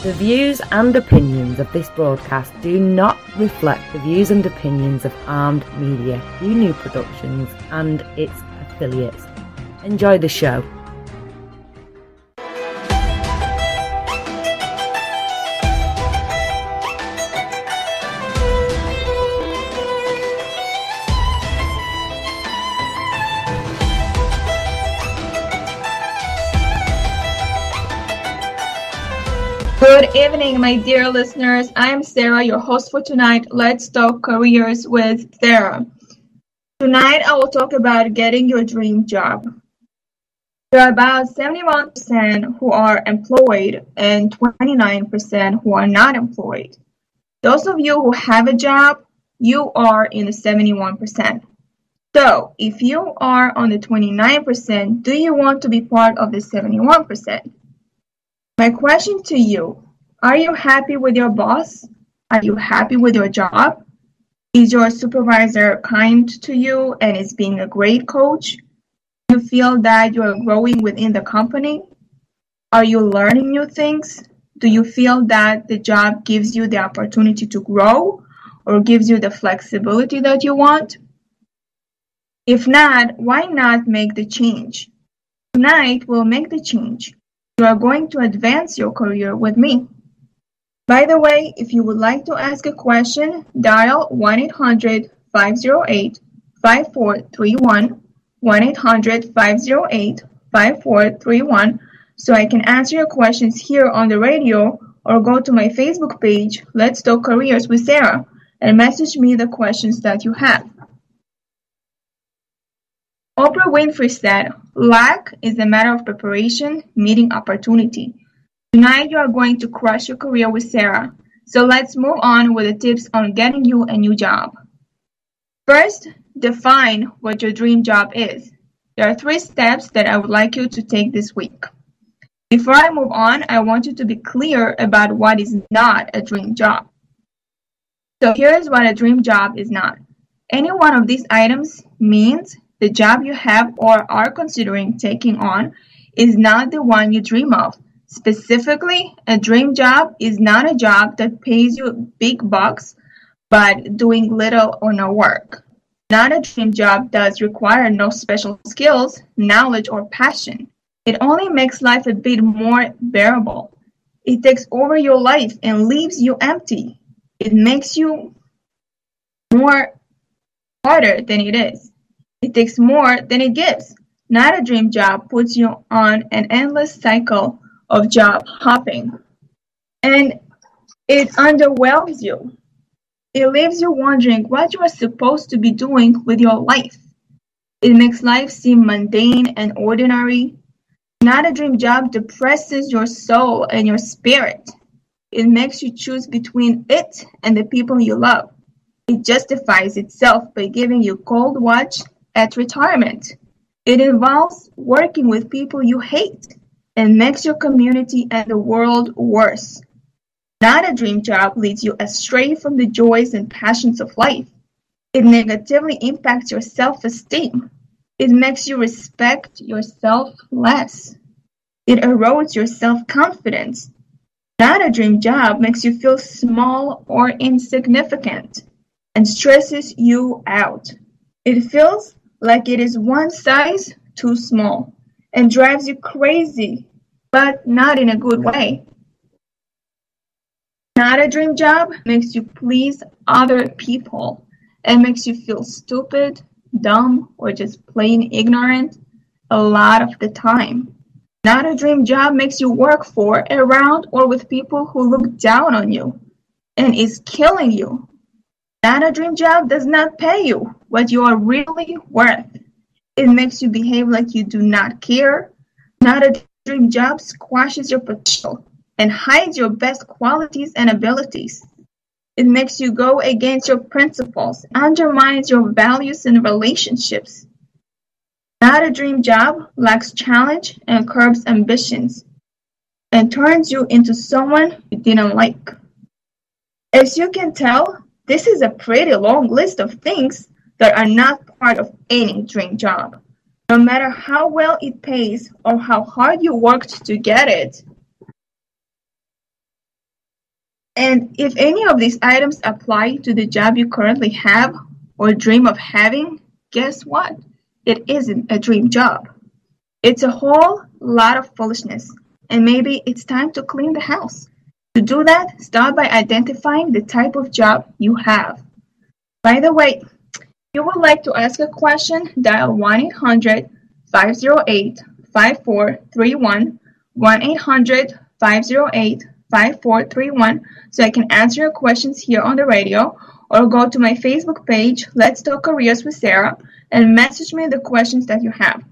The views and opinions of this broadcast do not reflect the views and opinions of Armed Media, UNU Productions and its affiliates. Enjoy the show. Good evening, my dear listeners. I'm Sarah, your host for tonight. Let's talk careers with Sarah. Tonight, I will talk about getting your dream job. There are about 71% who are employed and 29% who are not employed. Those of you who have a job, you are in the 71%. So, if you are on the 29%, do you want to be part of the 71%? My question to you, are you happy with your boss? Are you happy with your job? Is your supervisor kind to you and is being a great coach? Do you feel that you are growing within the company? Are you learning new things? Do you feel that the job gives you the opportunity to grow or gives you the flexibility that you want? If not, why not make the change? Tonight, we'll make the change. You are going to advance your career with me. By the way, if you would like to ask a question, dial 1-800-508-5431, 1-800-508-5431, so I can answer your questions here on the radio, or go to my Facebook page, Let's Talk Careers with Sarah, and message me the questions that you have. Oprah Winfrey said, "Luck is a matter of preparation, meeting opportunity." Tonight you are going to crush your career with Sarah. So let's move on with the tips on getting you a new job. First, define what your dream job is. There are 3 steps that I would like you to take this week. Before I move on, I want you to be clear about what is not a dream job. So here's what a dream job is not. Any one of these items means the job you have or are considering taking on is not the one you dream of. Specifically, a dream job is not a job that pays you big bucks but doing little or no work. Not a dream job does require no special skills, knowledge, or passion. It only makes life a bit more bearable. It takes over your life and leaves you empty. It makes you more harder than it is. It takes more than it gives. Not a dream job puts you on an endless cycle of job hopping. And it underwhelms you. It leaves you wondering what you are supposed to be doing with your life. It makes life seem mundane and ordinary. Not a dream job depresses your soul and your spirit. It makes you choose between it and the people you love. It justifies itself by giving you cold watch at retirement. It involves working with people you hate and makes your community and the world worse. Not a dream job leads you astray from the joys and passions of life. It negatively impacts your self-esteem. It makes you respect yourself less. It erodes your self-confidence. Not a dream job makes you feel small or insignificant and stresses you out. It feels like it is one size too small and drives you crazy, but not in a good way. Not a dream job makes you please other people and makes you feel stupid, dumb, or just plain ignorant a lot of the time. Not a dream job makes you work for, around, or with people who look down on you and is killing you. Not a dream job does not pay you what you are really worth. It makes you behave like you do not care. Not a dream job squashes your potential and hides your best qualities and abilities. It makes you go against your principles, undermines your values and relationships. Not a dream job lacks challenge and curbs ambitions and turns you into someone you didn't like. As you can tell, this is a pretty long list of things that are not part of any dream job. No matter how well it pays or how hard you worked to get it, And if any of these items apply to the job you currently have or dream of having, guess what? It isn't a dream job. It's a whole lot of foolishness, and maybe it's time to clean the house. To do that, start by identifying the type of job you have. By the way, if you would like to ask a question, dial 1-800-508-5431, 1-800-508-5431, so I can answer your questions here on the radio, or go to my Facebook page, Let's Talk Careers with Sarah, and message me the questions that you have.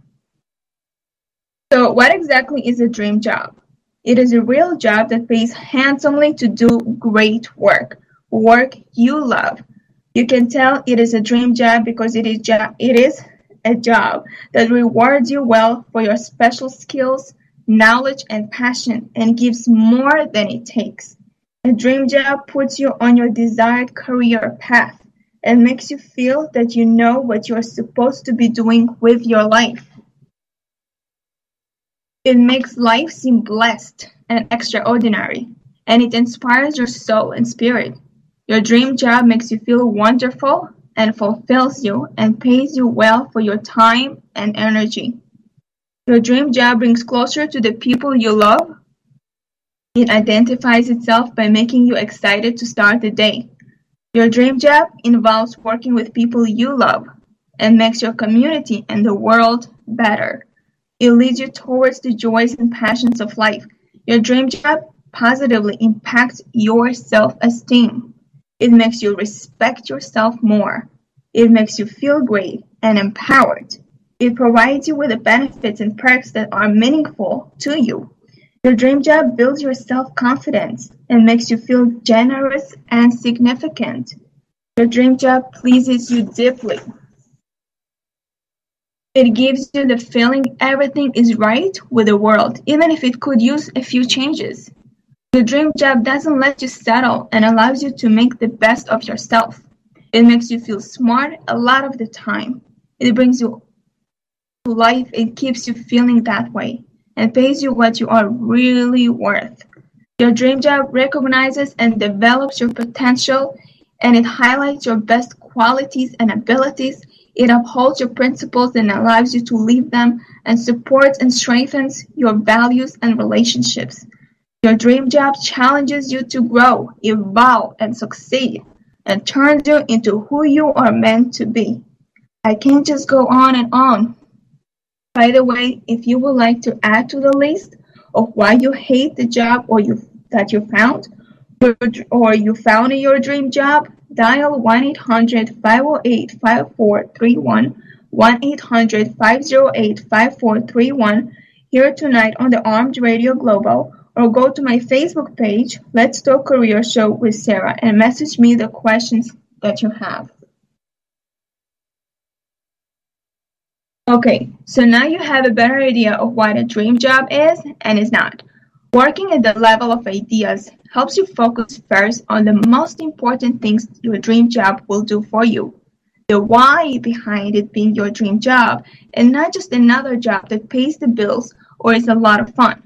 So what exactly is a dream job? It is a real job that pays handsomely to do great work you love. You can tell it is a dream job because it is a job that rewards you well for your special skills, knowledge, and passion, and gives more than it takes. A dream job puts you on your desired career path and makes you feel that you know what you are supposed to be doing with your life. It makes life seem blessed and extraordinary, and it inspires your soul and spirit. Your dream job makes you feel wonderful and fulfills you and pays you well for your time and energy. Your dream job brings closer to the people you love. It identifies itself by making you excited to start the day. Your dream job involves working with people you love and makes your community and the world better. It leads you towards the joys and passions of life. Your dream job positively impacts your self-esteem. It makes you respect yourself more. It makes you feel great and empowered. It provides you with the benefits and perks that are meaningful to you. Your dream job builds your self-confidence and makes you feel generous and significant. Your dream job pleases you deeply. It gives you the feeling everything is right with the world, even if it could use a few changes. Your dream job doesn't let you settle and allows you to make the best of yourself. It makes you feel smart a lot of the time. It brings you to life and keeps you feeling that way and pays you what you are really worth. Your dream job recognizes and develops your potential, and it highlights your best qualities and abilities. It upholds your principles and allows you to live them, and supports and strengthens your values and relationships. Your dream job challenges you to grow, evolve, and succeed, and turns you into who you are meant to be. I can't just go on and on. By the way, if you would like to add to the list of why you hate the job that you found in your dream job, dial 1-800-508-5431, 1-800-508-5431 here tonight on the Armed Radio Global, or go to my Facebook page, Let's Talk Career Show with Sarah, and message me the questions that you have. Okay, so now you have a better idea of what a dream job is and is not. Working at the level of ideas helps you focus first on the most important things your dream job will do for you. The why behind it being your dream job, and not just another job that pays the bills or is a lot of fun.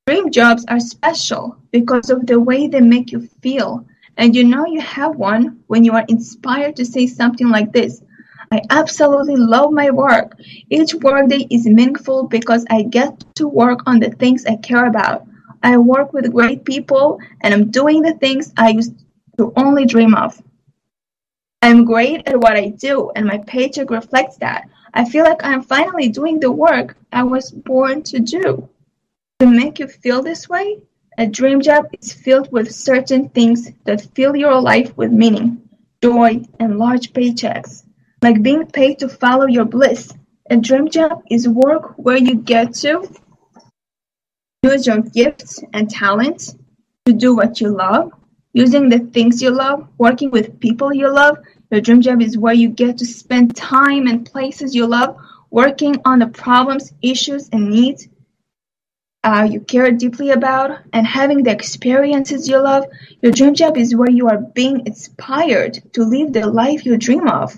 Dream jobs are special because of the way they make you feel, and you know you have one when you are inspired to say something like this: I absolutely love my work. Each workday is meaningful because I get to work on the things I care about. I work with great people, and I'm doing the things I used to only dream of. I'm great at what I do, and my paycheck reflects that. I feel like I'm finally doing the work I was born to do. To make you feel this way, a dream job is filled with certain things that fill your life with meaning, joy, and large paychecks. Like being paid to follow your bliss. A dream job is work where you get to use your gifts and talents to do what you love, using the things you love, working with people you love. Your dream job is where you get to spend time in places you love, working on the problems, issues, and needs you care deeply about, and having the experiences you love. Your dream job is where you are being inspired to live the life you dream of.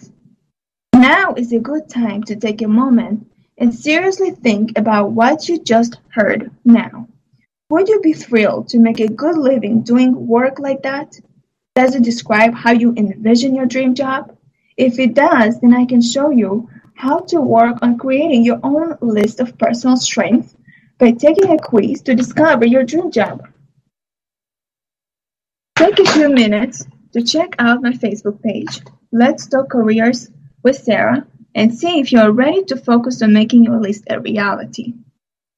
Now is a good time to take a moment and seriously think about what you just heard now. Would you be thrilled to make a good living doing work like that? Does it describe how you envision your dream job? If it does, then I can show you how to work on creating your own list of personal strengths by taking a quiz to discover your dream job. Take a few minutes to check out my Facebook page, Let's Talk Careers with Sarah, and see if you are ready to focus on making your list a reality.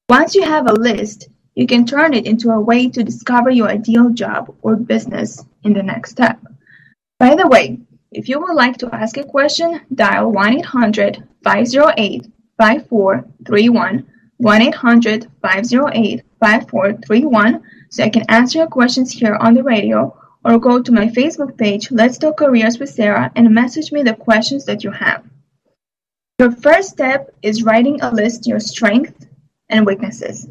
Once you have a list, you can turn it into a way to discover your ideal job or business in the next step. By the way, if you would like to ask a question, dial 1-800-508-5431, 1-800-508-5431, so I can answer your questions here on the radio, or go to my Facebook page, Let's Talk Careers with Sarah, and message me the questions that you have. Your first step is writing a list of your strengths and weaknesses.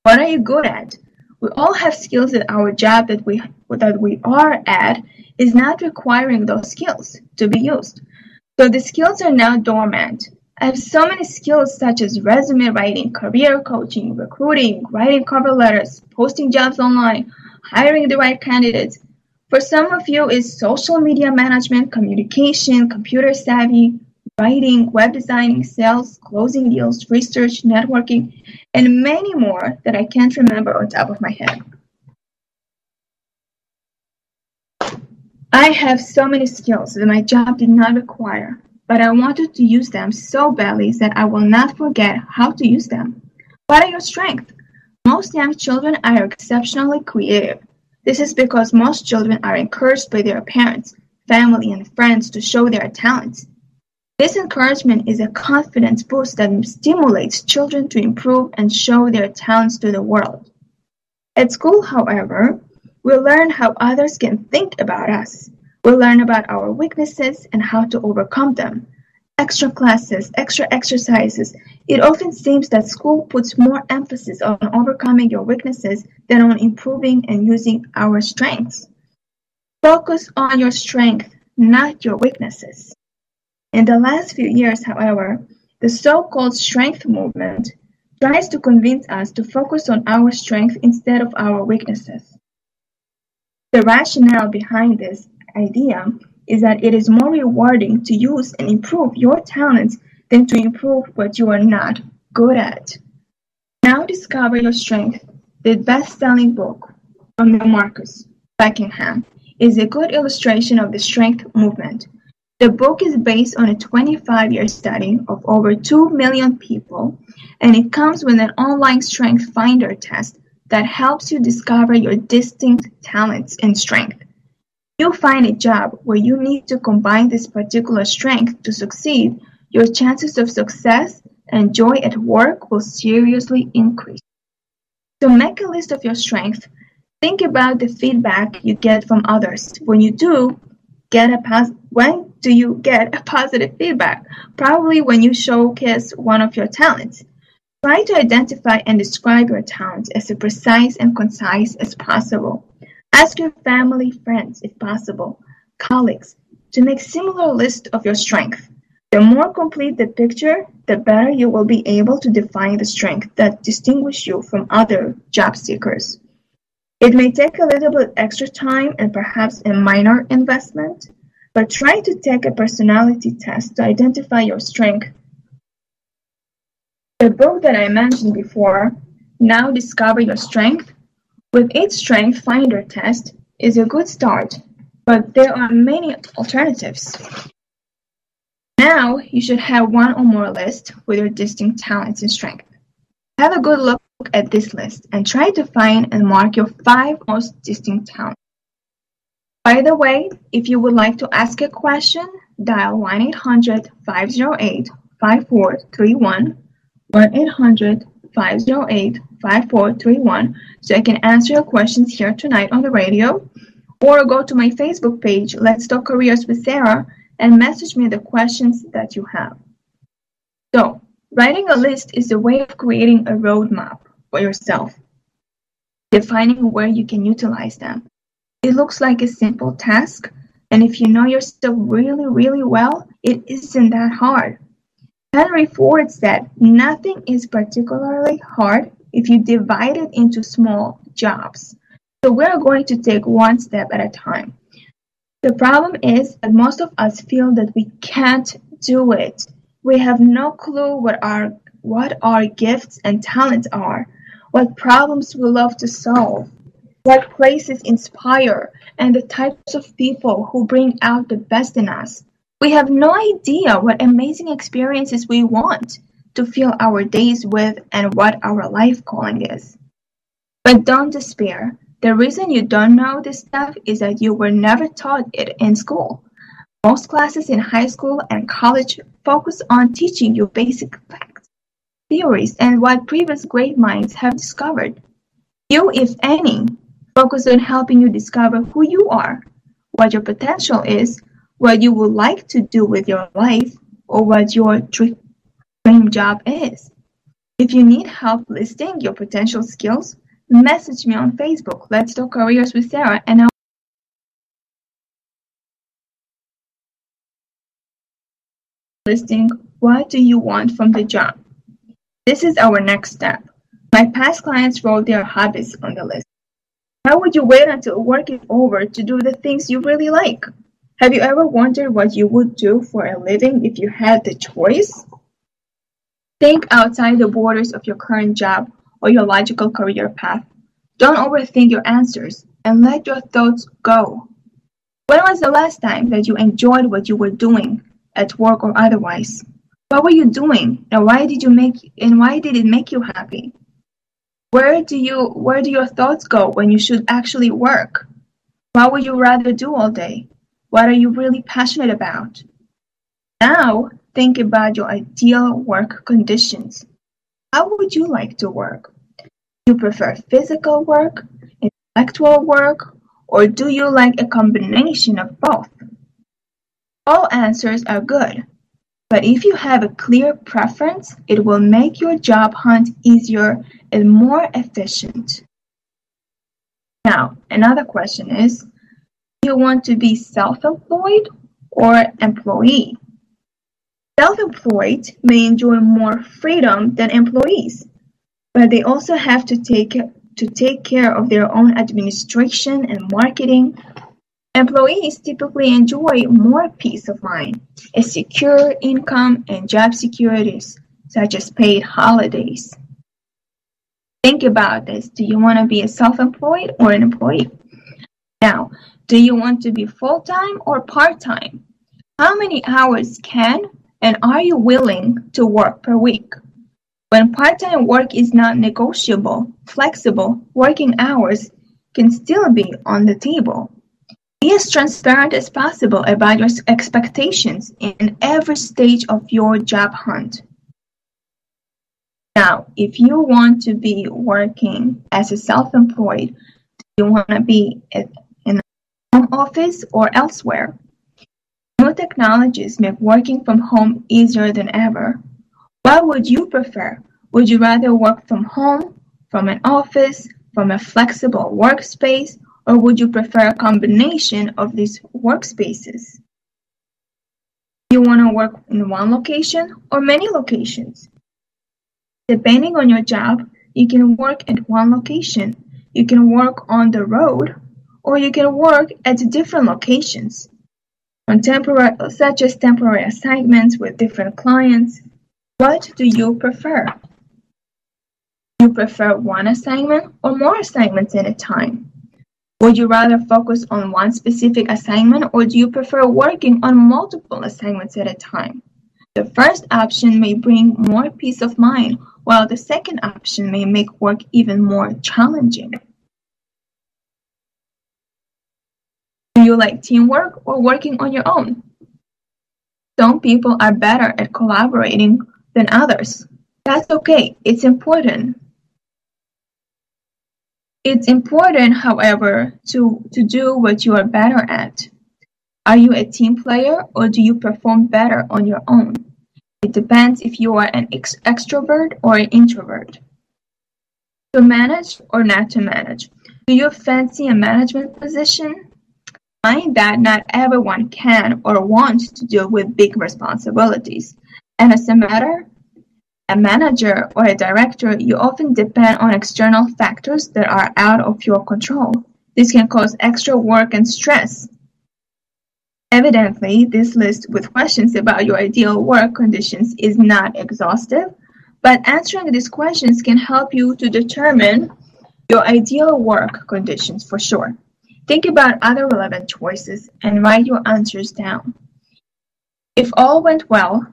What are you good at? We all have skills at our job that we are at is not requiring those skills to be used. So the skills are now dormant. I have so many skills such as resume writing, career coaching, recruiting, writing cover letters, posting jobs online, hiring the right candidates. For some of you, it's social media management, communication, computer savvy, writing, web designing, sales, closing deals, research, networking, and many more that I can't remember on top of my head. I have so many skills that my job did not require, but I wanted to use them so badly that I will not forget how to use them. What are your strengths? Most young children are exceptionally creative. This is because most children are encouraged by their parents, family, and friends to show their talents. This encouragement is a confidence boost that stimulates children to improve and show their talents to the world. At school, however, we learn how others can think about us. We learn about our weaknesses and how to overcome them. Extra classes, extra exercises. It often seems that school puts more emphasis on overcoming your weaknesses than on improving and using our strengths. Focus on your strength, not your weaknesses. In the last few years, however, the so-called strength movement tries to convince us to focus on our strength instead of our weaknesses. The rationale behind this idea is that it is more rewarding to use and improve your talents than to improve what you are not good at. Now Discover Your Strength, the best-selling book from Marcus Buckingham, is a good illustration of the strength movement. The book is based on a 25-year study of over 2 million people, and it comes with an online strength finder test that helps you discover your distinct talents and strengths. You find a job where you need to combine this particular strength to succeed, your chances of success and joy at work will seriously increase. So make a list of your strengths. Think about the feedback you get from others. When do you get a positive feedback? Probably when you showcase one of your talents. Try to identify and describe your talents as precise and concise as possible. Ask your family, friends, if possible, colleagues, to make similar list of your strengths. The more complete the picture, the better you will be able to define the strengths that distinguish you from other job seekers. It may take a little bit extra time and perhaps a minor investment, but try to take a personality test to identify your strength. The book that I mentioned before, Now Discover Your Strength, with its strength finder test, is a good start, but there are many alternatives. Now you should have one or more lists with your distinct talents and strengths. Have a good look at this list and try to find and mark your 5 most distinct talents. By the way, if you would like to ask a question, dial 1-800-508-5431, 1-800-508-5431, so I can answer your questions here tonight on the radio, or go to my Facebook page, Let's Talk Careers with Sarah, and message me the questions that you have. So, writing a list is a way of creating a roadmap for yourself, defining where you can utilize them. It looks like a simple task, and if you know yourself really, really well, it isn't that hard. Henry Ford said, "Nothing is particularly hard if you divide it into small jobs. So we're going to take one step at a time. The problem is that most of us feel that we can't do it. We have no clue what our gifts and talents are, what problems we love to solve, what places inspire, and the types of people who bring out the best in us. We have no idea what amazing experiences we want to fill our days with and what our life calling is. But don't despair. The reason you don't know this stuff is that you were never taught it in school. Most classes in high school and college focus on teaching you basic facts, theories, and what previous great minds have discovered. You, if any, focus on helping you discover who you are, what your potential is, what you would like to do with your life, or what your dream job is. If you need help listing your potential skills, message me on Facebook. Let's Talk Careers with Sarah, and I'll listing what do you want from the job. This is our next step. My past clients wrote their hobbies on the list. How would you wait until work is over to do the things you really like? Have you ever wondered what you would do for a living if you had the choice? Think outside the borders of your current job or your logical career path. Don't overthink your answers and let your thoughts go. When was the last time that you enjoyed what you were doing at work or otherwise? What were you doing and why did it make you happy? Where do your thoughts go when you should actually work? What would you rather do all day? What are you really passionate about? Now, think about your ideal work conditions. How would you like to work? Do you prefer physical work, intellectual work, or do you like a combination of both? All answers are good, but if you have a clear preference, it will make your job hunt easier and more efficient. Now, another question is, do you want to be self-employed or employee? Self-employed may enjoy more freedom than employees, but they also have to take care of their own administration and marketing. Employees typically enjoy more peace of mind, a secure income, and job securities, such as paid holidays. Think about this. Do you want to be a self-employed or an employee? Now, do you want to be full-time or part-time? How many hours can and are you willing to work per week? When part-time work is not negotiable, flexible working hours can still be on the table. Be as transparent as possible about your expectations in every stage of your job hunt. Now, if you want to be working as a self-employed, do you want to be in a home office or elsewhere? New technologies make working from home easier than ever. What would you prefer? Would you rather work from home, from an office, from a flexible workspace, or would you prefer a combination of these workspaces? Do you want to work in one location or many locations? Depending on your job, you can work at one location, you can work on the road, or you can work at different locations, such as temporary assignments with different clients. What do you prefer? Do you prefer one assignment or more assignments at a time? Would you rather focus on one specific assignment, or do you prefer working on multiple assignments at a time? The first option may bring more peace of mind, while the second option may make work even more challenging. Do you like teamwork or working on your own? Some people are better at collaborating than others. That's okay. It's important. It's important, however, to do what you are better at. Are you a team player or do you perform better on your own? It depends if you are an extrovert or an introvert. To manage or not to manage? Do you fancy a management position? Mind that not everyone can or wants to deal with big responsibilities. And as a matter a manager, or a director, you often depend on external factors that are out of your control. This can cause extra work and stress. Evidently, this list with questions about your ideal work conditions is not exhaustive, but answering these questions can help you to determine your ideal work conditions for sure. Think about other relevant choices and write your answers down. If all went well,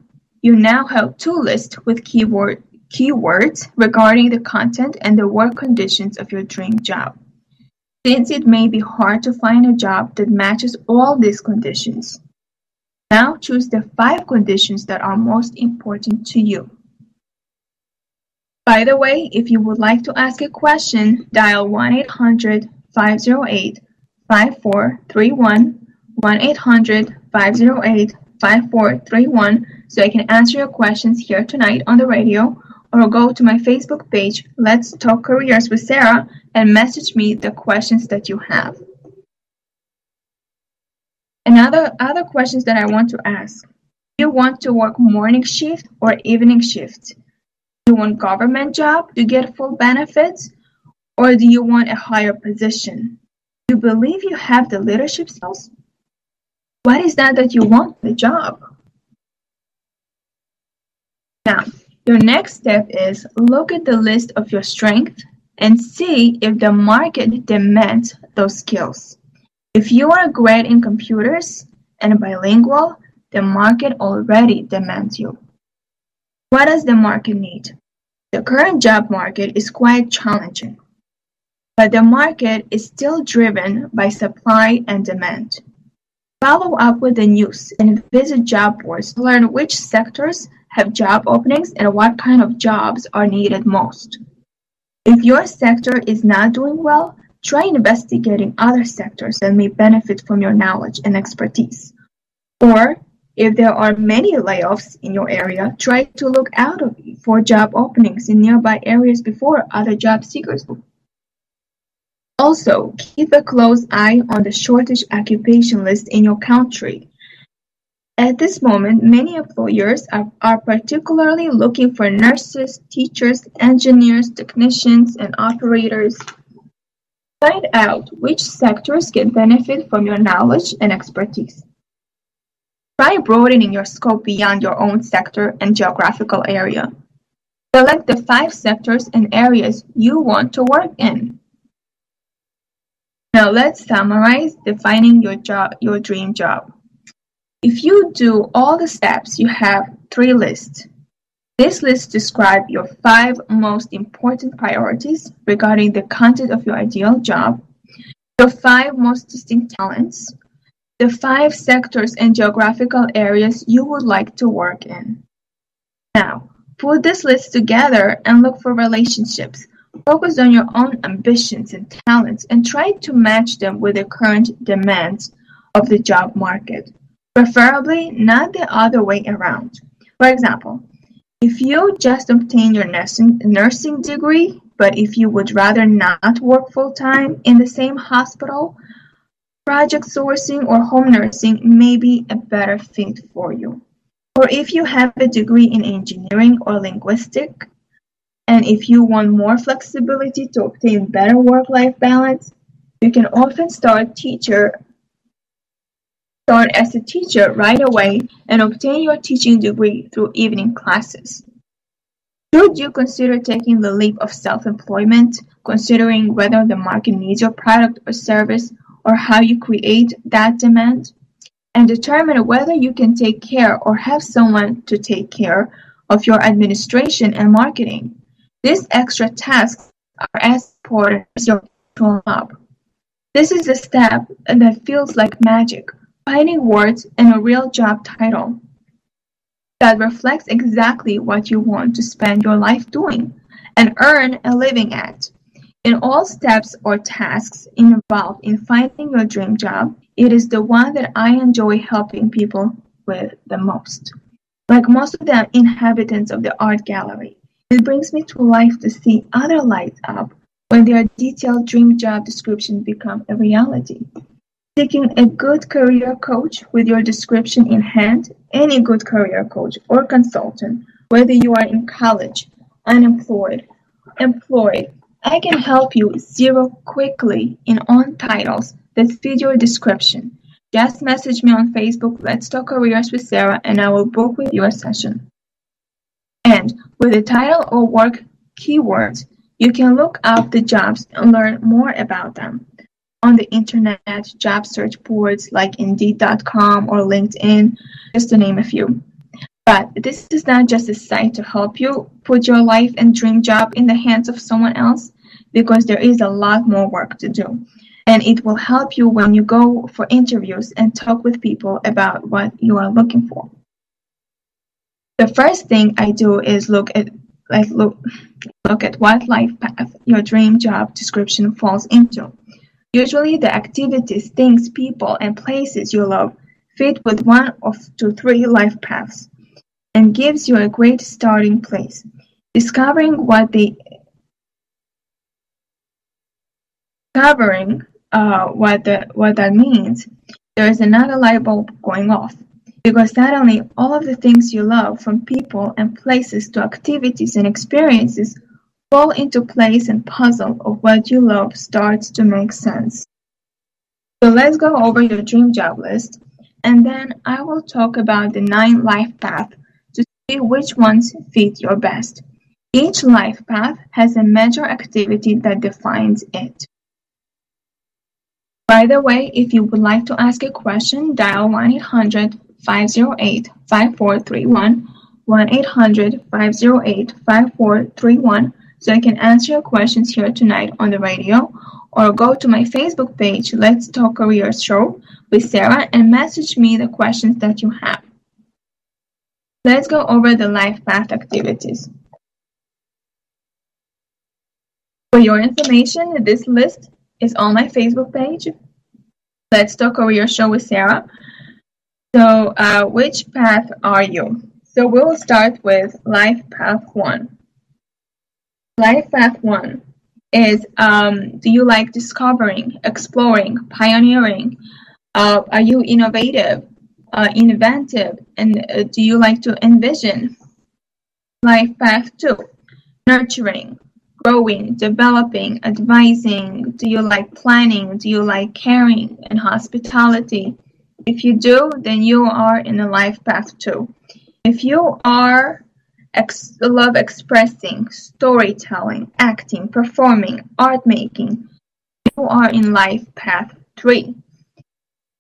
you now have two lists with keywords regarding the content and the work conditions of your dream job. Since it may be hard to find a job that matches all these conditions, now choose the 5 conditions that are most important to you. By the way, if you would like to ask a question, dial 1-800-508-5431, 1-800-508-5431, so I can answer your questions here tonight on the radio, or go to my Facebook page, Let's Talk Careers with Sarah, and message me the questions that you have. Other questions that I want to ask. Do you want to work morning shift or evening shift? Do you want government job to get full benefits? Or do you want a higher position? Do you believe you have the leadership skills? What is that you want in the job? Now, your next step is look at the list of your strengths and see if the market demands those skills. If you are great in computers and bilingual, the market already demands you. What does the market need? The current job market is quite challenging, but the market is still driven by supply and demand. Follow up with the news and visit job boards to learn which sectors have job openings and what kind of jobs are needed most. If your sector is not doing well, try investigating other sectors that may benefit from your knowledge and expertise. Or, if there are many layoffs in your area, try to look out for job openings in nearby areas before other job seekers do. Also, keep a close eye on the shortage occupation list in your country. At this moment, many employers are particularly looking for nurses, teachers, engineers, technicians, and operators. Find out which sectors can benefit from your knowledge and expertise. Try broadening your scope beyond your own sector and geographical area. Select the 5 sectors and areas you want to work in. Now let's summarize defining your dream job. If you do all the steps, you have 3 lists. These lists describe your 5 most important priorities regarding the content of your ideal job, your 5 most distinct talents, the 5 sectors and geographical areas you would like to work in. Now, put this list together and look for relationships. Focus on your own ambitions and talents and try to match them with the current demands of the job market. Preferably not the other way around. For example, if you just obtain your nursing degree, but if you would rather not work full-time in the same hospital, project sourcing or home nursing may be a better fit for you. Or if you have a degree in engineering or linguistics, and if you want more flexibility to obtain better work-life balance, you can often start as a teacher right away and obtain your teaching degree through evening classes. Should you consider taking the leap of self-employment, considering whether the market needs your product or service or how you create that demand, and determine whether you can take care or have someone to take care of your administration and marketing? These extra tasks are as important as your actual job. This is a step that feels like magic, finding words and a real job title that reflects exactly what you want to spend your life doing and earn a living at. In all steps or tasks involved in finding your dream job, it is the one that I enjoy helping people with the most. Like most of the inhabitants of the art gallery, it brings me to life to see other light up when their detailed dream job description become a reality. Seeking a good career coach with your description in hand, any good career coach or consultant Whether you are in college, unemployed, employed, I can help you zero quickly in on titles that fit your description. Just message me on Facebook, Let's Talk Careers with Sarah, and I will book with you a session. And with the title or work keywords, you can look up the jobs and learn more about them on the internet job search boards like Indeed.com or LinkedIn, just to name a few. But this is not just a site to help you put your life and dream job in the hands of someone else, because there is a lot more work to do. And it will help you when you go for interviews and talk with people about what you are looking for. The first thing I do is look at what life path your dream job description falls into. Usually the activities, things, people, and places you love fit with one to three life paths, and gives you a great starting place. Discovering what that means, there is another light bulb going off, because suddenly all of the things you love, from people and places to activities and experiences, fall into place, and puzzle of what you love starts to make sense. So let's go over your dream job list, and then I will talk about the 9 life paths to see which ones fit your best. Each life path has a major activity that defines it. By the way, if you would like to ask a question, dial 1-800-508-5431, 1-800-508-5431, so I can answer your questions here tonight on the radio, or go to my Facebook page, Let's Talk Careers Show with Sarah, and message me the questions that you have. Let's go over the life path activities. For your information, this list is on my Facebook page, Let's Talk Career Show with Sarah. So, which path are you? So we will start with life path 1. Life path 1 is, do you like discovering, exploring, pioneering? Are you innovative, inventive, and do you like to envision? Life path 2, nurturing, growing, developing, advising. Do you like planning? Do you like caring and hospitality? If you do, then you are in a life path 2. If you love expressing, storytelling, acting, performing, art making, you are in life path 3.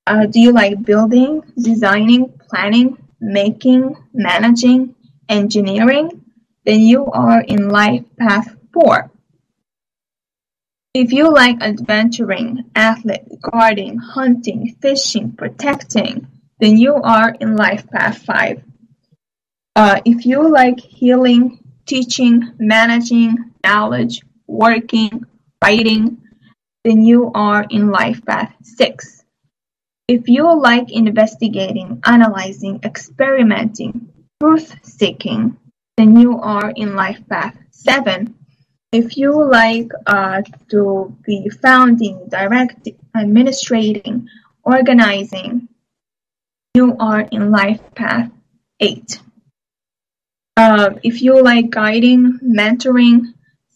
Do you like building, designing, planning, making, managing, engineering? Then you are in life path 4. If you like adventuring, athlete, gardening, hunting, fishing, protecting, then you are in life path 5. If you like healing, teaching, managing, knowledge, working, writing, then you are in life path 6. If you like investigating, analyzing, experimenting, truth-seeking, then you are in life path 7. If you like to be founding, directing, administrating, organizing, you are in life path 8. If you like guiding, mentoring,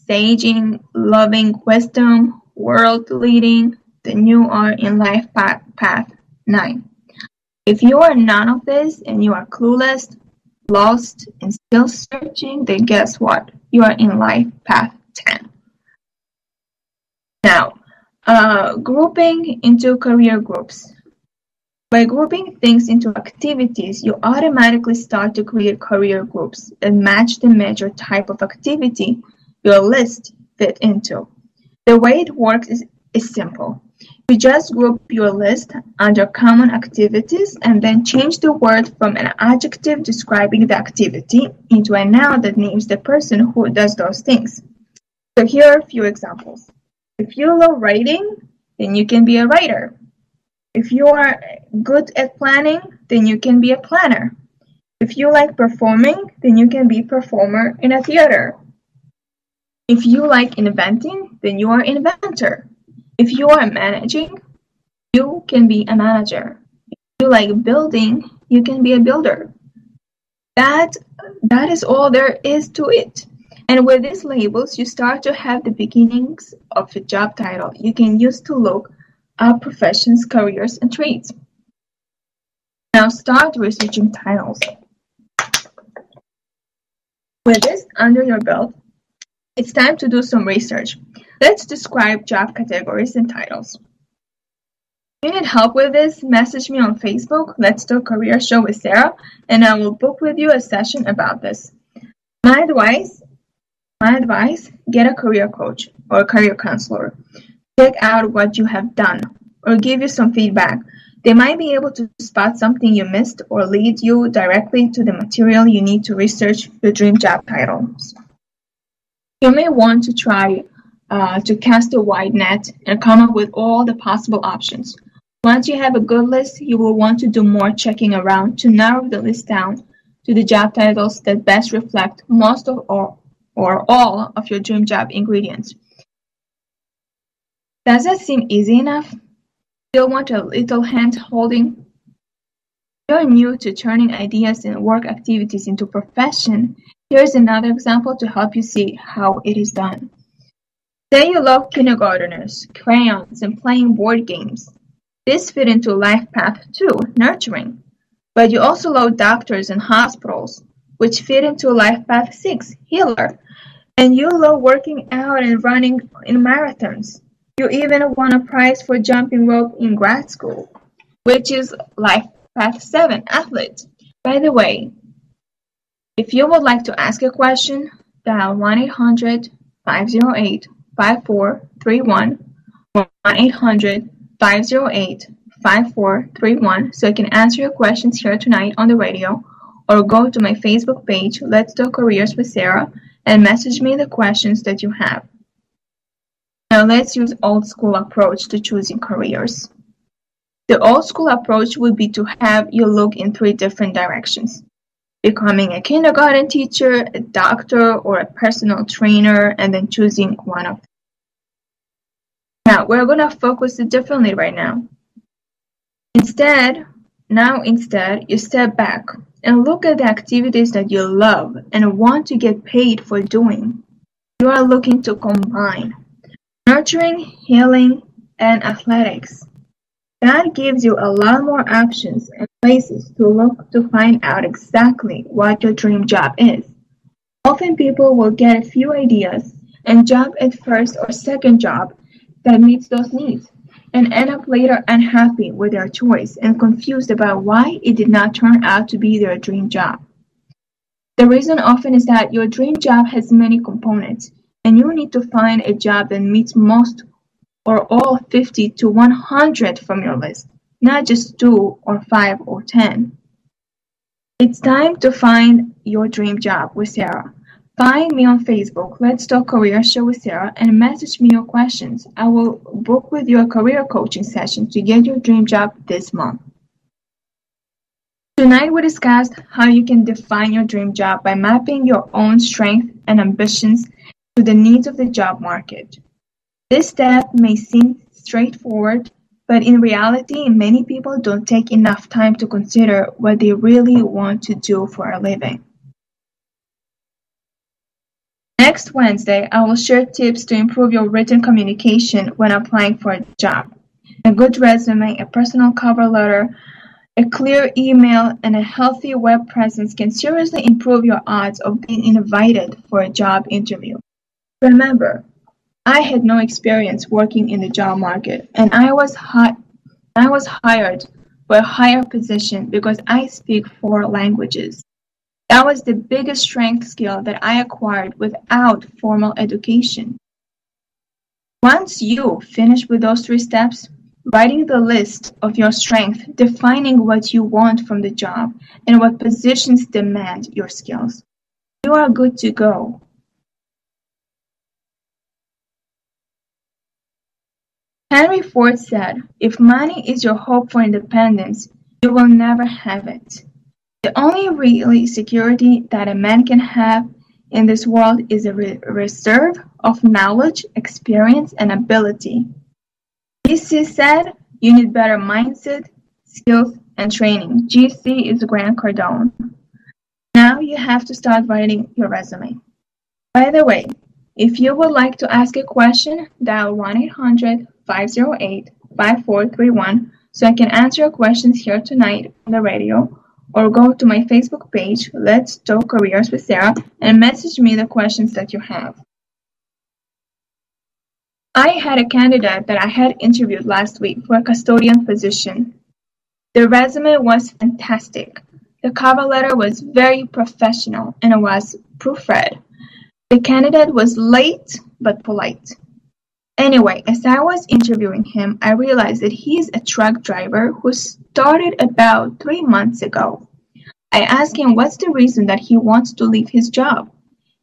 saging, loving, wisdom, world leading, then you are in life path 9. If you are none of this and you are clueless, lost, and still searching, then guess what? You are in life path 10. Now, grouping into career groups. By grouping things into activities, you automatically start to create career groups that match the major type of activity your list fit into. The way it works is simple. You just group your list under common activities and then change the word from an adjective describing the activity into a noun that names the person who does those things. So here are a few examples. If you love writing, then you can be a writer. If you are good at planning, then you can be a planner. If you like performing, then you can be a performer in a theater. If you like inventing, then you are an inventor. If you are managing, you can be a manager. If you like building, you can be a builder. That is all there is to it. And with these labels, you start to have the beginnings of a job title you can use to look up professions, careers, and trades. Now start researching titles. With this under your belt, it's time to do some research. Let's describe job categories and titles. If you need help with this, message me on Facebook, Let's Do Career Show with Sarah, and I will book with you a session about this. My advice, get a career coach or a career counselor. Check out what you have done or give you some feedback. They might be able to spot something you missed or lead you directly to the material you need to research your dream job titles. You may want to try to cast a wide net and come up with all the possible options. Once you have a good list, you will want to do more checking around to narrow the list down to the job titles that best reflect most of or all of your dream job ingredients. Does that seem easy enough? Still want a little hand-holding? If you're new to turning ideas and work activities into profession, here's another example to help you see how it is done. Say you love kindergarteners, crayons, and playing board games. This fit into Life Path 2, nurturing. But you also love doctors and hospitals, which fit into Life Path 6, healer. And you love working out and running in marathons. You even won a prize for jumping rope in grad school, which is Life Path 7, athlete. By the way, if you would like to ask a question, dial 1-800-508-5431, 1-800-508-5431 so I can answer your questions here tonight on the radio, or go to my Facebook page, Let's Do Careers with Sarah, and message me the questions that you have. Now let's use old school approach to choosing careers. The old school approach would be to have you look in 3 different directions. Becoming a kindergarten teacher, a doctor, or a personal trainer, and then choosing one of them. Now we're going to focus it differently right now. Instead, you step back and look at the activities that you love and want to get paid for doing. You are looking to combine nurturing, healing, and athletics. That gives you a lot more options and places to look to find out exactly what your dream job is. Often people will get a few ideas and jump at first or second job that meets those needs, and end up later unhappy with their choice and confused about why it did not turn out to be their dream job. The reason often is that your dream job has many components, and you need to find a job that meets most or all 50 to 100 from your list, not just 2 or 5 or 10. It's time to find your dream job with Sarah. Find me on Facebook, Let's Talk Career Show with Sarah, and message me your questions. I will book with you a career coaching session to get your dream job this month. Tonight we discussed how you can define your dream job by mapping your own strengths and ambitions to the needs of the job market. This step may seem straightforward, but in reality, many people don't take enough time to consider what they really want to do for a living. Next Wednesday, I will share tips to improve your written communication when applying for a job. A good resume, a personal cover letter, a clear email, and a healthy web presence can seriously improve your odds of being invited for a job interview. Remember, I had no experience working in the job market, and I was hired for a higher position because I speak 4 languages. That was the biggest strength skill that I acquired without formal education. Once you finish with those 3 steps, writing the list of your strengths, defining what you want from the job, and what positions demand your skills, you are good to go. Henry Ford said, "If money is your hope for independence, you will never have it." The only real security that a man can have in this world is a reserve of knowledge, experience, and ability. GC said, "You need better mindset, skills, and training." GC is Grant Cardone. Now you have to start writing your resume. By the way, if you would like to ask a question, dial 1-800-508-5431 so I can answer your questions here tonight on the radio, or go to my Facebook page, Let's Talk Careers with Sarah, and message me the questions that you have. I had a candidate that I had interviewed last week for a custodian position. The resume was fantastic. The cover letter was very professional and it was proofread. The candidate was late but polite. Anyway, as I was interviewing him, I realized that he is a truck driver who started about 3 months ago. I asked him what's the reason that he wants to leave his job.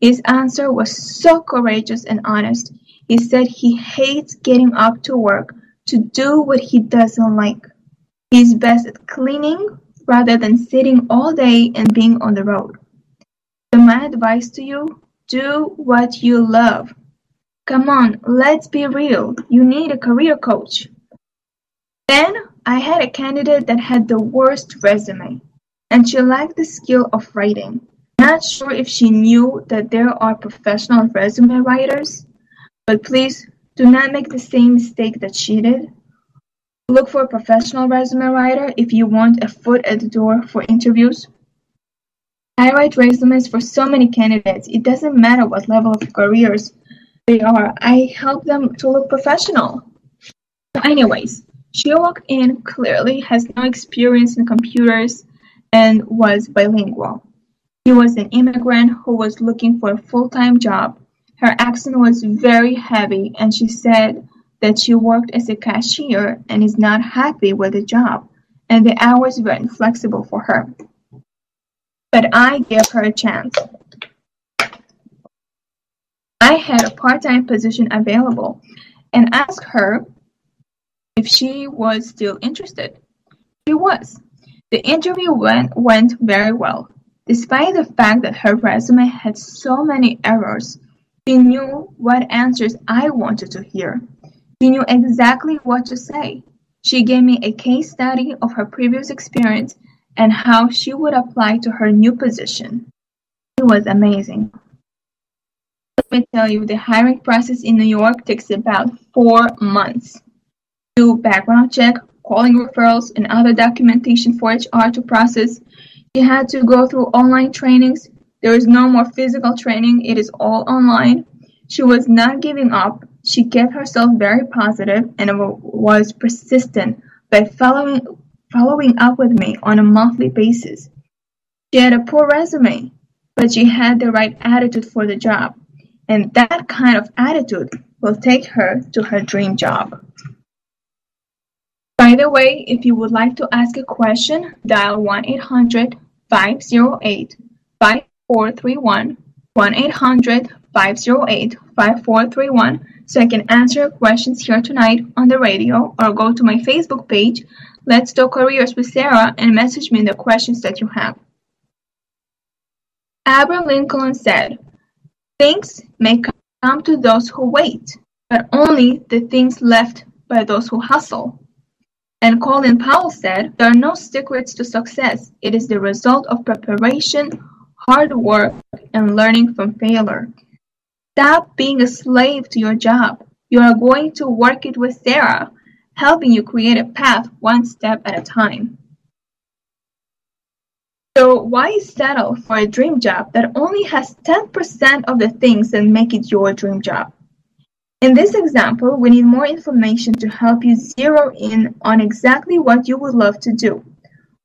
His answer was so courageous and honest. He said he hates getting up to work to do what he doesn't like. He's best at cleaning rather than sitting all day and being on the road. So my advice to you, do what you love. Come on, let's be real. You need a career coach. Then I had a candidate that had the worst resume, and she lacked the skill of writing. Not sure if she knew that there are professional resume writers, but please do not make the same mistake that she did. Look for a professional resume writer if you want a foot at the door for interviews. I write resumes for so many candidates. It doesn't matter what level of careers they are. I help them to look professional. So anyways, she walked in, clearly has no experience in computers, and was bilingual. She was an immigrant who was looking for a full-time job. Her accent was very heavy, and she said that she worked as a cashier and is not happy with the job, and the hours were inflexible for her. But I gave her a chance. I had a part-time position available and asked her if she was still interested. She was. The interview went very well. Despite the fact that her resume had so many errors, she knew what answers I wanted to hear. She knew exactly what to say. She gave me a case study of her previous experience and how she would apply to her new position. It was amazing. Let me tell you, the hiring process in New York takes about 4 months. Do background check, calling referrals, and other documentation for HR to process. She had to go through online trainings. There is no more physical training. It is all online. She was not giving up. She kept herself very positive and was persistent by following up with me on a monthly basis. She had a poor resume, but she had the right attitude for the job, and that kind of attitude will take her to her dream job. By the way, if you would like to ask a question, dial 1-800-508-5431, 1-800-508-5431, so I can answer your questions here tonight on the radio, or go to my Facebook page, Let's Talk Careers with Sarah, and message me the questions that you have. Abraham Lincoln said, "Things may come to those who wait, but only the things left by those who hustle." And Colin Powell said, "There are no secrets to success. It is the result of preparation, hard work, and learning from failure." Stop being a slave to your job. You are going to work it with Sarah, helping you create a path one step at a time. So why settle for a dream job that only has 10% of the things that make it your dream job? In this example, we need more information to help you zero in on exactly what you would love to do.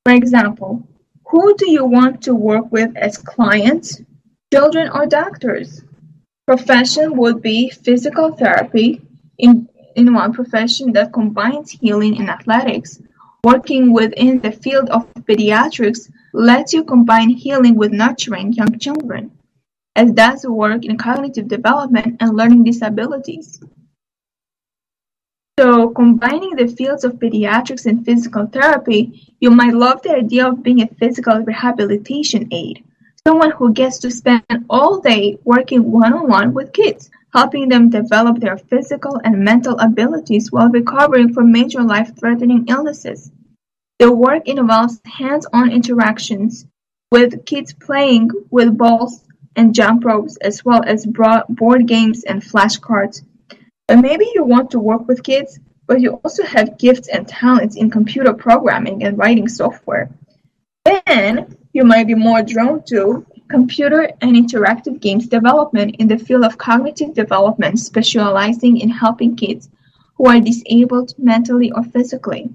For example, who do you want to work with as clients, children, or doctors? Profession would be physical therapy in one profession that combines healing and athletics. Working within the field of pediatrics lets you combine healing with nurturing young children, as does work in cognitive development and learning disabilities. So, combining the fields of pediatrics and physical therapy, you might love the idea of being a physical rehabilitation aide, someone who gets to spend all day working one-on-one with kids, helping them develop their physical and mental abilities while recovering from major life-threatening illnesses. The work involves hands-on interactions with kids playing with balls and jump ropes, as well as board games and flashcards. But maybe you want to work with kids, but you also have gifts and talents in computer programming and writing software. Then you might be more drawn to computer and interactive games development in the field of cognitive development, specializing in helping kids who are disabled mentally or physically.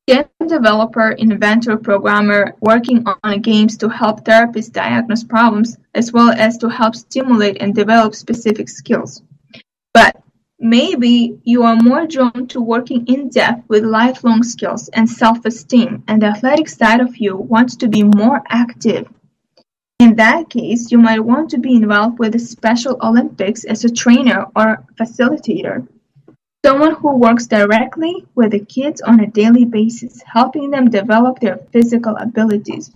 Game developer, inventor, programmer, working on games to help therapists diagnose problems, as well as to help stimulate and develop specific skills. But maybe you are more drawn to working in depth with lifelong skills and self-esteem, and the athletic side of you wants to be more active. In that case, you might want to be involved with the Special Olympics as a trainer or facilitator. Someone who works directly with the kids on a daily basis, helping them develop their physical abilities.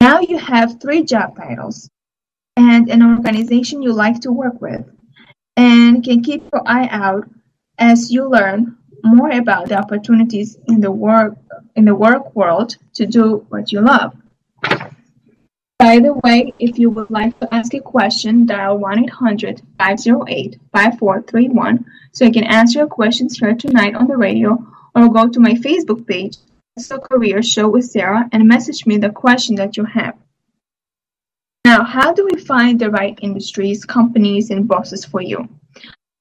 Now you have 3 job titles and an organization you like to work with, and can keep your eye out as you learn more about the opportunities in the work world to do what you love. By the way, if you would like to ask a question, dial 1-800-508-5431 so I can answer your questions here tonight on the radio, or go to my Facebook page, So Career Show with Sarah, and message me the question that you have. Now, how do we find the right industries, companies, and bosses for you?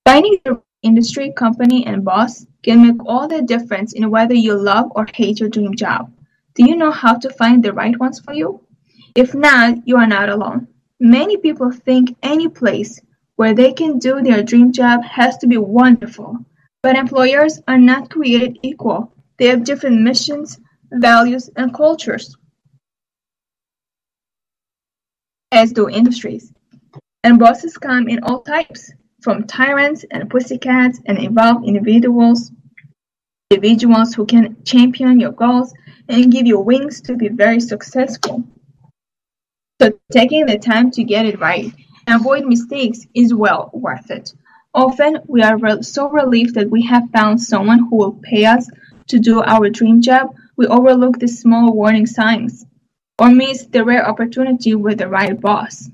Finding the right industry, company, and boss can make all the difference in whether you love or hate your dream job. Do you know how to find the right ones for you? If not, you are not alone. Many people think any place where they can do their dream job has to be wonderful, but employers are not created equal. They have different missions, values, and cultures, as do industries. And bosses come in all types, from tyrants and pussycats and evolved individuals who can champion your goals and give you wings to be very successful. So taking the time to get it right and avoid mistakes is well worth it. Often we are so relieved that we have found someone who will pay us to do our dream job, we overlook the small warning signs or miss the rare opportunity with the right boss.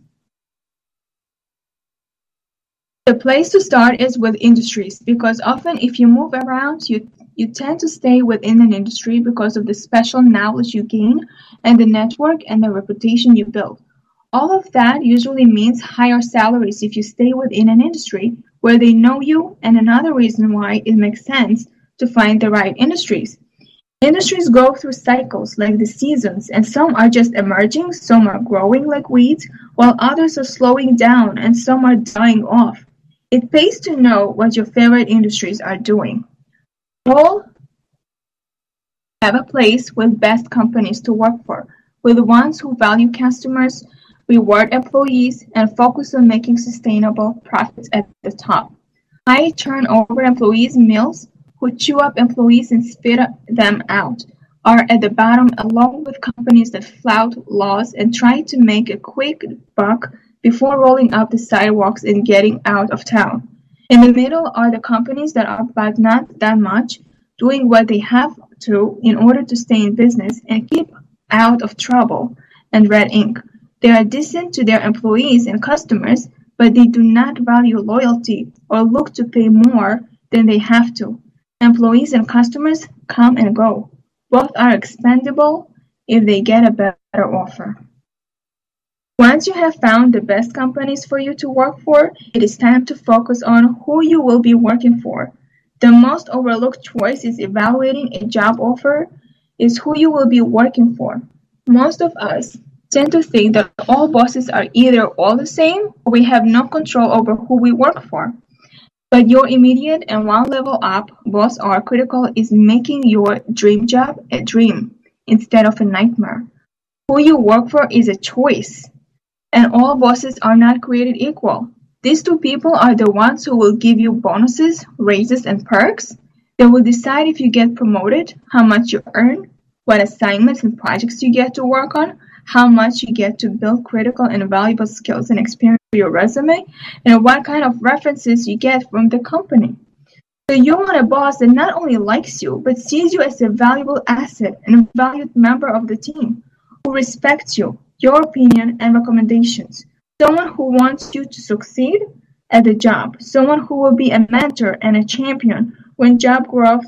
The place to start is with industries, because often if you move around, you tend to stay within an industry because of the special knowledge you gain and the network and the reputation you build. All of that usually means higher salaries if you stay within an industry where they know you, and another reason why it makes sense to find the right industries. Industries go through cycles like the seasons, and some are just emerging, some are growing like weeds, while others are slowing down and some are dying off. It pays to know what your favorite industries are doing. All have a place with best companies to work for, with ones who value customers, reward employees, and focus on making sustainable profits at the top. High turnover employees, mills, who chew up employees and spit them out, are at the bottom, along with companies that flout laws and try to make a quick buck before rolling up the sidewalks and getting out of town. In the middle are the companies that are but not that much, doing what they have to in order to stay in business and keep out of trouble and red ink. They are decent to their employees and customers, but they do not value loyalty or look to pay more than they have to. Employees and customers come and go. Both are expendable if they get a better offer. Once you have found the best companies for you to work for, it is time to focus on who you will be working for. The most overlooked choice is evaluating a job offer is who you will be working for. Most of us tend to think that all bosses are either all the same or we have no control over who we work for. But your immediate and one level up boss are critical is making your dream job a dream instead of a nightmare. Who you work for is a choice, and all bosses are not created equal. These two people are the ones who will give you bonuses, raises, and perks. They will decide if you get promoted, how much you earn, what assignments and projects you get to work on, how much you get to build critical and valuable skills and experience for your resume, and what kind of references you get from the company. So you want a boss that not only likes you, but sees you as a valuable asset and a valued member of the team, who respects you, your opinion and recommendations, someone who wants you to succeed at the job, someone who will be a mentor and a champion when job growth,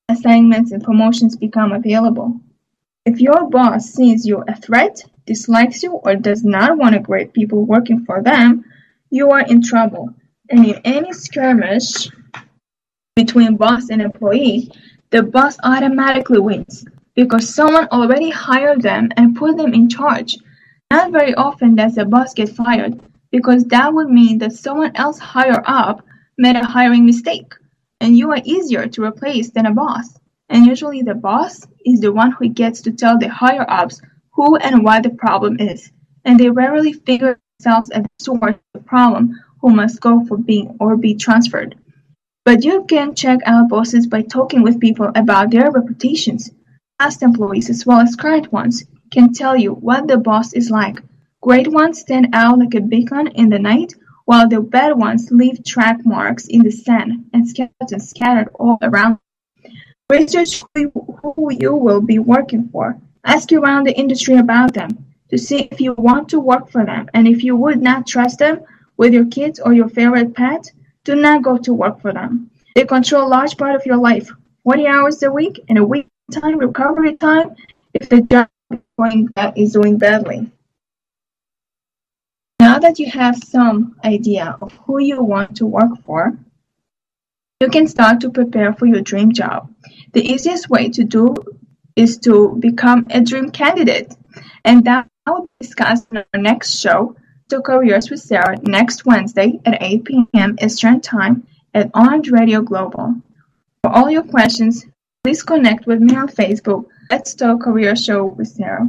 assignments and promotions become available. If your boss sees you a threat, dislikes you, or does not want great people working for them, you are in trouble. And in any skirmish between boss and employee, the boss automatically wins because someone already hired them and put them in charge. Not very often does a boss get fired because that would mean that someone else higher up made a hiring mistake, and you are easier to replace than a boss. And usually the boss is the one who gets to tell the higher ups who and what the problem is, and they rarely figure themselves at the source of the problem who must go for being or be transferred. But you can check out bosses by talking with people about their reputations. Past employees as well as current ones can tell you what the boss is like. Great ones stand out like a beacon in the night, while the bad ones leave track marks in the sand and skeletons scattered all around. Research who you will be working for. Ask around the industry about them to see if you want to work for them, and if you would not trust them with your kids or your favorite pet, do not go to work for them. They control a large part of your life, 40 hours a week, and a week time recovery time if the job is doing badly. Now that you have some idea of who you want to work for, you can start to prepare for your dream job. The easiest way to do is to become a dream candidate, and that will be discussed in our next show, To Careers with Sarah, next Wednesday at 8 p.m. Eastern Time at Orange Radio Global. For all your questions, please connect with me on Facebook. Let's Talk Career Show with Sarah.